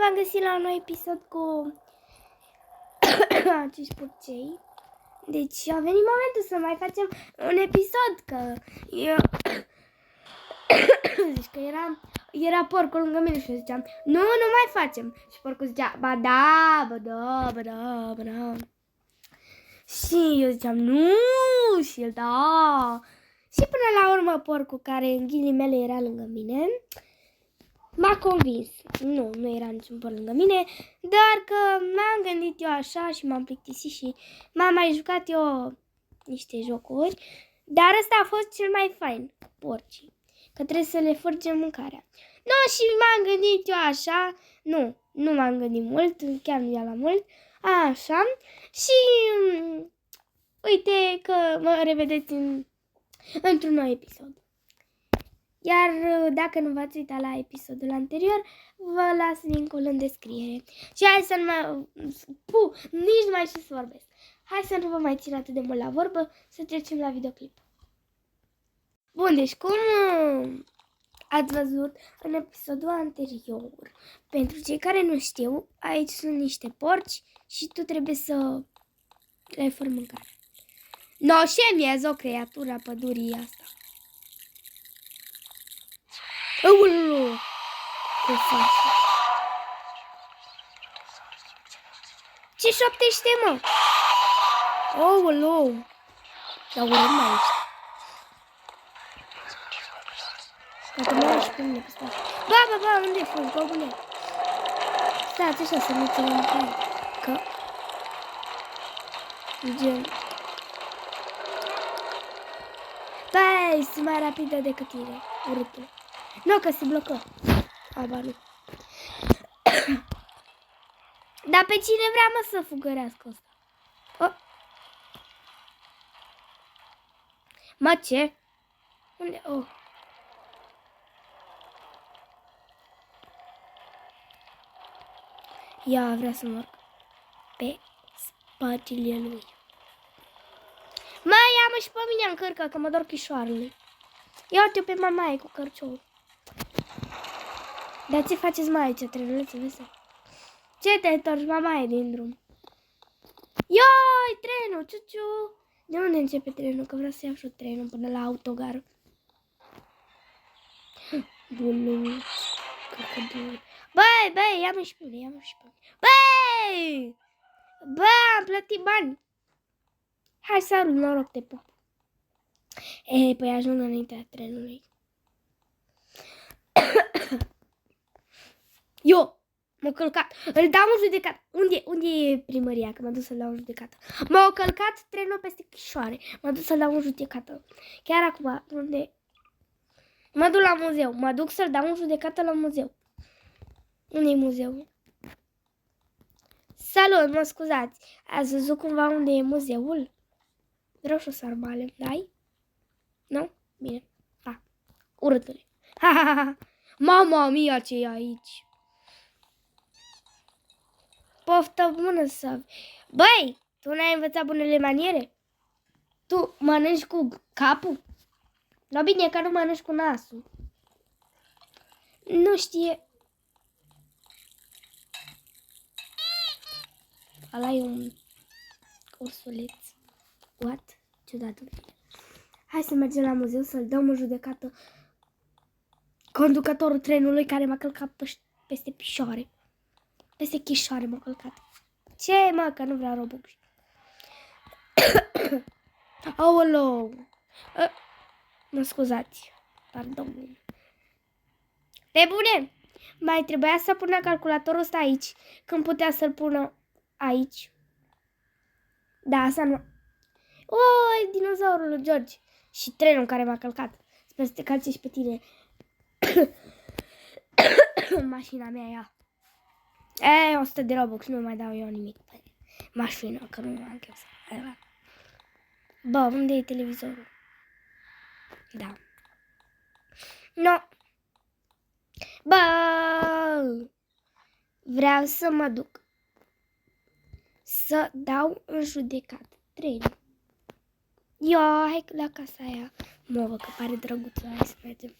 v-am găsit la un nou episod cu acești purcei. Deci a venit momentul să mai facem un episod, că eu... Deci că era porcul lângă mine și eu ziceam, nu mai facem. Și porcul zicea, ba da. Și eu ziceam, nu, și el, da. Și până la urmă porcul, care în ghilimele era lângă mine, m-a convins. Nu era niciun porc lângă mine, dar că m-am gândit eu așa și m-am plictisit și m-am mai jucat eu niște jocuri. Dar ăsta a fost cel mai fain, porcii, că trebuie să le furgem mâncarea. Și m-am gândit eu așa, nu m-am gândit mult, chiar nu ia la mult, așa, și uite că mă revedeți într-un nou episod. Iar dacă nu v-ați uitat la episodul anterior, vă las link-ul în descriere. Și hai să nici nu mai știu să vorbesc. Hai să nu vă mai țin atât de mult la vorbă, să trecem la videoclip. Bun, deci cum ați văzut în episodul anterior, pentru cei care nu știu, aici sunt niște porci și tu trebuie să le furi mâncare. Șemiez o creatură pădurii asta. Aoleu! Ce faci? Ce șoptește, mă? Aoleu! Dar urât mai ești. Dacă mă lași pe mine pe spate. Ba, unde-i fug, gobule? Stați așa să nu ținem mâncare. Că... Gen... Băi, sunt mai rapidă decât tine, urâtule. Că se blocă. Aba nu. Dar pe cine vrea, mă, să fugărească ăsta? Mă, ce? Unde? Ia, vrea să mă pe spatele lui. Ia-mă și pe mine în cărcă, că mă dor chișoarele. Ia uite pe mamaie cu cărciorul. Dar ce faceți mai aici, trenulețe, vezi? Ce te întorci, mamaie, din drum? Ioi, trenul, ciuciu! De unde începe trenul? Că vreau să iau și trenul până la autogar. Bun, crocodil. Băi, ia-mă și pe mine, Băi! Am plătit bani. Hai să arunc, noroc de pop. Păi ajung înaintea trenului. Eu m-au călcat. Îl dau în judecată. Unde e primăria? Că m-a dus să-l dau în judecată. M-au călcat trenul peste Chișoare. M-a dus să-l dau în judecată. Chiar acum, unde? Mă duc la muzeu. Mă duc să-l dau în judecată la muzeu. Unde-i muzeul? Salut, mă scuzați. Ați văzut cumva unde e muzeul? Vreau și o sarmale. Dai? Nu? Bine. Urâtule. Mama mia, ce e aici? Poftă bună să... Băi, tu n-ai învățat bunele maniere? Tu mănânci cu capul? Bine, că nu mănânci cu nasul. Nu știe... Ăla e un ursuleț. What? Ciudatul. Hai să mergem la muzeu să-l dăm în judecată conducătorul trenului care m-a călcat peste pișoare. Peste chișoare m-a călcat. Ce, mă, că nu vreau Robux. Aoleu. Mă scuzați. Pardon. Pe bune, mai trebuia să pună calculatorul ăsta aici, când putea să-l pună aici. Da, asta nu... Oi, dinozaurul lui George. Și trenul care m-a călcat. Sper să te calce și pe tine. Mașina mea, ia. 100 de Robux, nu mai dau eu nimic pe mașină, că nu am chef să... Bă, unde e televizorul? Da. Bă, vreau să mă duc să dau în judecată trenul. Hai la casa aia. Mă, că pare drăguță, hai să mergem.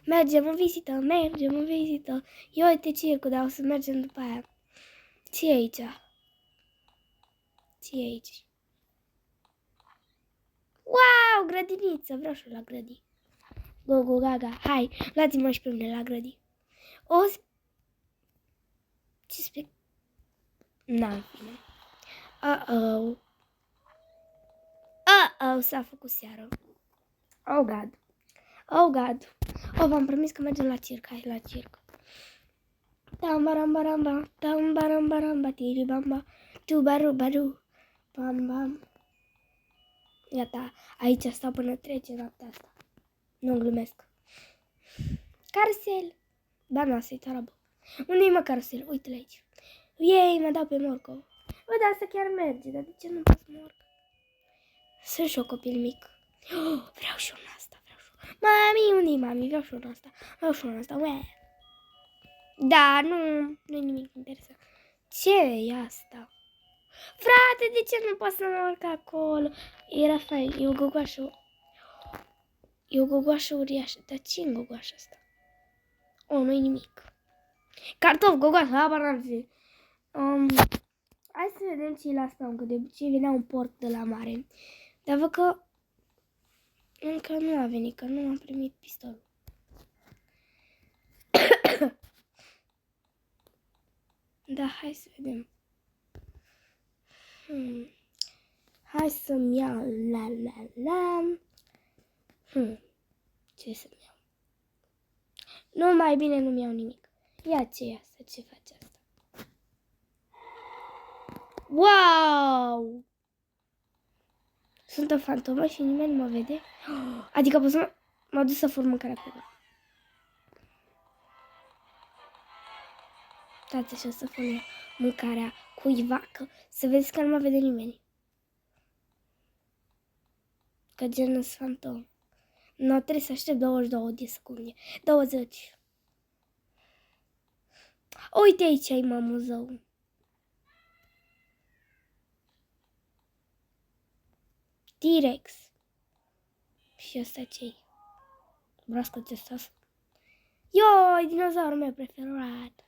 Mergem în vizită, mergem în vizită. Ia uite circul, dar o să mergem după aia. Ce-i aici? Ce-i aici? Wow, grădiniță, vreau și eu la grădini. Go, gaga, hai, luați-mă și pe mine la grădini. Ce spec... N-am fine. Uh-oh. Uh-oh, s-a făcut seară. Oh, God. Oh, God. Oh, v-am promis că mergem la circ. Hai la circ. Tambarambaramba, tambarambaramba, tiribamba, tubarubaru, bam, bam. Gata, aici stau până trece noaptea asta. Nu glumesc. Carusel. Ba, nu, asta e tarabă. Unde-i mă carusel? Uite-l aici. Ei, mă dau pe morcov. Bă, dar asta chiar merge, dar de ce nu pot să mă urc? Sunt și eu copil mic. Oh, vreau și una asta, vreau și una. Mami, unde-i mami? Vreau și una asta. Vreau și una asta. Ue. Da, nu-i nimic interesant. Ce e asta? Frate, de ce nu pot să mă urc acolo? Era fain, e o gogoașă. E o gogoașă uriașă. Dar ce-i gogoașa asta? Oh, nu-i nimic. Cartof, gogoașă, habar n-am ce. Hai să vedem ce e la spawn, că de obicei venea un port de la mare. Dar văd că încă nu a venit, că nu am primit pistolul. Da, hai să vedem. Hai să-mi iau la. Ce să-mi iau? Nu, mai bine nu-mi iau nimic. Ia ce e asta? Ce face asta? Wow! Sunt o fantomă și nimeni nu mă vede? Adică pot să mă duc să fur mâncarea cuiva. Stați așa să fur mâncarea cuiva, că să vezi că nu mă vede nimeni. Că genul fantom. Nu, trebuie să aștept 22 de secunde. 20. Uite aici ai mamuzău. T-Rex. Și ăsta ce-i? Broască testoasă. Yo, e dinozaurul meu preferat.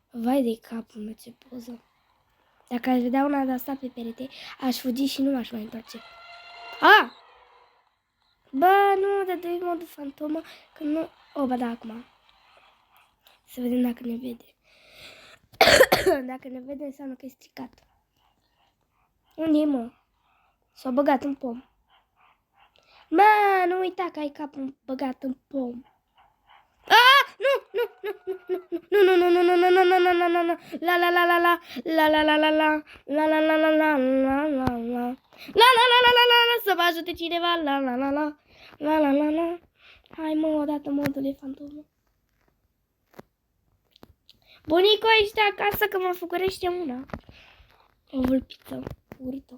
Vai de capul meu, ce poză. Dacă aș vedea una de asta pe perete, aș fugi și nu m-aș mai întoarce. Ah! Bă, nu, dar dă-i modul fantomă, că nu... O, ba da, acum. Să vedem dacă ne vede. Dacă ne vede, înseamnă că e stricat. Unde e, mă? S-a băgat în pom. Mă, nu uita că ai capul băgat în pom. Ah! Nu! La la la la la la la la la la la la la la la la la la la să vă ajute cineva la la la la la la la la. Hai mă, odată modul e fantomă. Bunico, ești acasă că mă făcurește una. O vulpiță urâtă.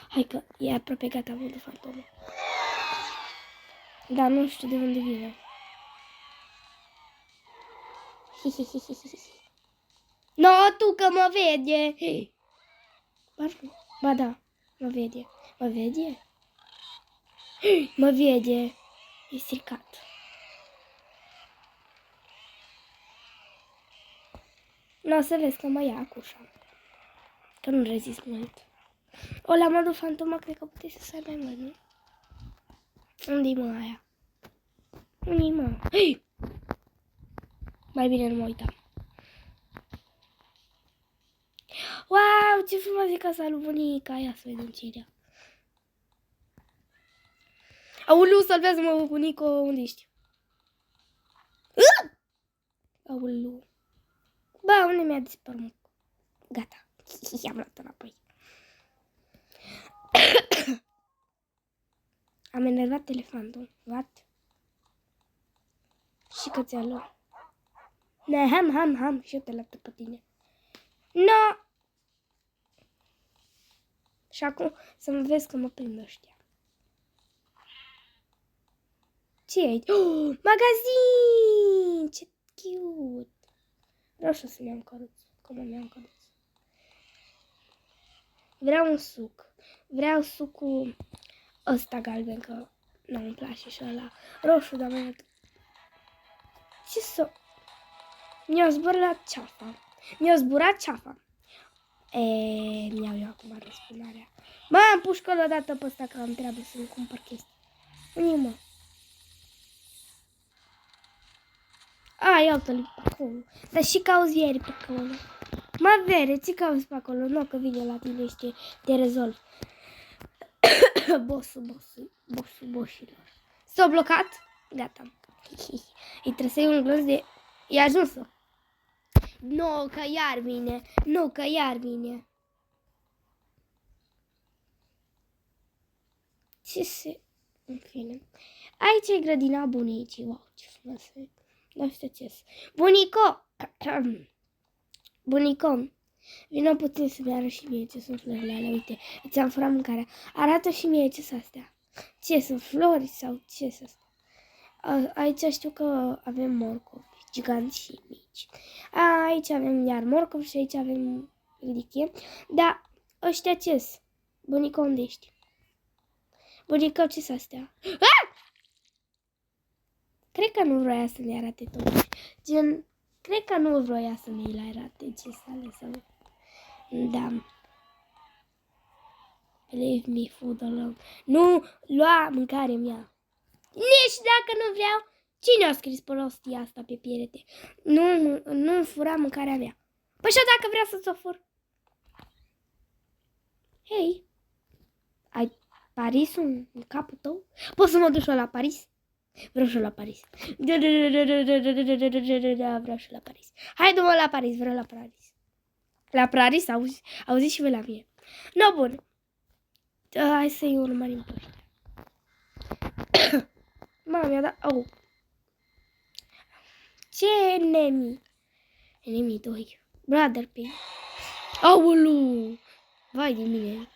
Hai că e aproape gata modul fantomă. Dar nu știu de unde vine. No, tu că mă vede. Ba da, mă vede. Mă vede? Mă vede. E stricat. Nu o să vezi că mă ia cu ușa. Că nu rezist mult. O, la modul fantomă cred că puteți să stai mai mult, nu? Unde-i mă aia? Unde-i mă? Mai bine nu mă uitam. Wow, ce frumos e casa lui bunica. Ia să vedem ce era. Aoleu, salvează-mă, bunico, unde ești? Aoleu. Ba, unde mi-a dispărut? Gata. I-am luat înapoi. Am enervat elefantul. What? Și cățelul. Ne, ham. Și eu te laptă pe tine. No! Și acum să mă vezi că mă prind ăștia. Ce e aici? Oh, magazin! Ce cute! Vreau și să-mi iau căruț. Cum îmi iau căruț? Vreau un suc. Vreau sucul ăsta galben, că nu îmi place și ăla roșu, dar mai mult. Ce să... Mi-a zburat ceafa. Mi-a zburat ceafa. Mi-au eu acum răspunarea. Mă, am pușcă-l odată pe ăsta că am treabă să-mi cumpăr chestii. Unii, mă. Iau-te-l pe acolo. Dar și cauzi ieri pe acolo. Mă, vere, ți cauzi pe acolo. Nu, că vine la tine și te rezolv. Boșilor. S-a blocat? Gata. Îi trebuie să iei un glas de... E ajunsă. Nu, că iar vine. Nu, că iar vine. Ce se... În fine. Aici e grădina bunicii. Wow, ce frumos e. Nu știu ce -s. Bunico! Bunico, vină puțin să-mi arăți și mie ce sunt florile alea. Uite, ți-am furat mâncarea. Arată și mie ce sunt astea. Ce sunt flori sau ce sunt astea? Aici știu că avem morcovi, giganți și mici. Aici avem iar morcovi și aici avem ridichie. Dar ăștia ce sunt? Bunico, unde ești? Bunico, ce sunt astea? Cred că nu vroia să ne arate totuși. Gen, cred că nu vroia să ne arate ce sale să... Da. Believe me, food alone. Nu lua mâncarea mea. Nici dacă nu vreau. Cine a scris prostia asta pe perete? Nu fura mâncarea mea. Păi și dacă vrea să-ți o fur? Hei, ai Parisul în capul tău? Poți să mă duc la Paris? Vreau și la Paris. Vreau și la Paris. Hai, du-mă la Paris, vreau la Paris. La Paris, auzi și voi la mine. No, bun. Hai să-i urmărim pe ăștia. Mama mi-a dat... Oh. Ce enemy? Enemy 2. Brother Pig. Aulu! Vai de mine.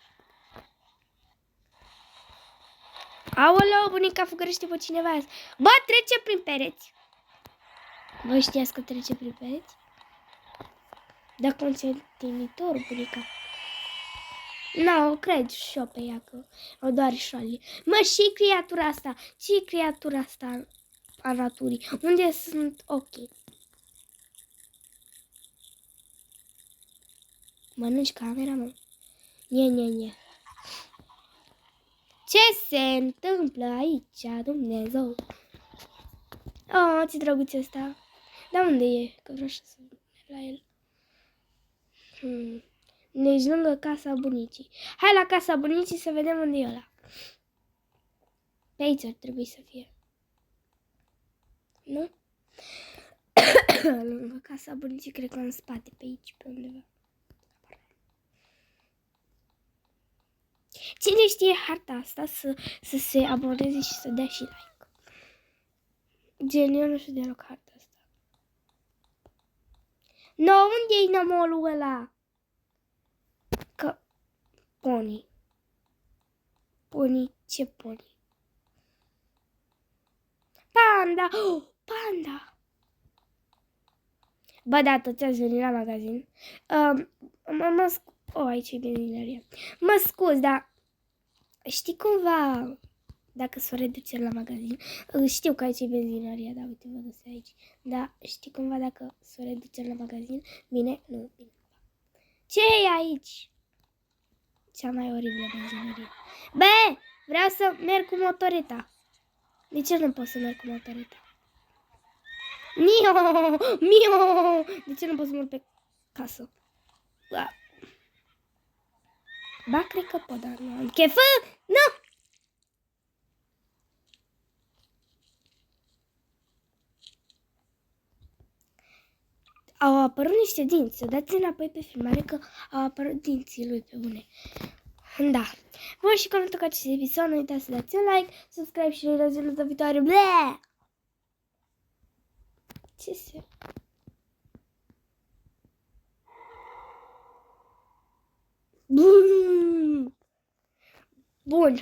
Aoleu, bunica fugărește pe cineva azi. Bă, trece prin pereți. Voi știați că trece prin pereți? Da, consentinitor, bunica. Nu, cred și eu pe ea că o doare șoali. Mă, și creatura asta? Ce creatura asta a naturii? Unde sunt ochii? Mănânci camera, mă? Nie. Ce se întâmplă aici, Dumnezeu? Oh, ce drăguț ăsta. Dar unde e? Că vreau să merg la el. Deci lângă casa bunicii. Hai la casa bunicii să vedem unde e ăla. Pe aici ar trebui să fie. Nu? Lângă casa bunicii, cred că în spate, pe aici, pe undeva. Cine știe harta asta să se aboneze și să dea și like. Gen, eu nu știu deloc harta asta. No, unde-i nămolul ăla? Că... Pony. Pony, ce pony? Panda! Oh, panda! Bă, da, tot ți-ați venit la magazin. Aici e benzinăria. Mă scuz, dar știi cumva dacă s-o reducere la magazin? Știu că aici e benzinăria, da, uite, vă dăți aici. Dar știi cumva dacă s-o reducere la magazin? Bine, nu, bine. Ce e aici? Cea mai oribilă benzinărie. Bă, vreau să merg cu motoreta. De ce nu pot să merg cu motoreta? Mio! De ce nu pot să merg pe casă? Ba, cred că pot, dar nu am chef. Nu! Au apărut niște dinți. Dați înapoi pe filmare că au apărut dinții lui pe bune. Da. Voi și comentați acest episod. Nu uitați să dați un like, subscribe și ne vedem data viitoare. Bleh! Ce se... Bun.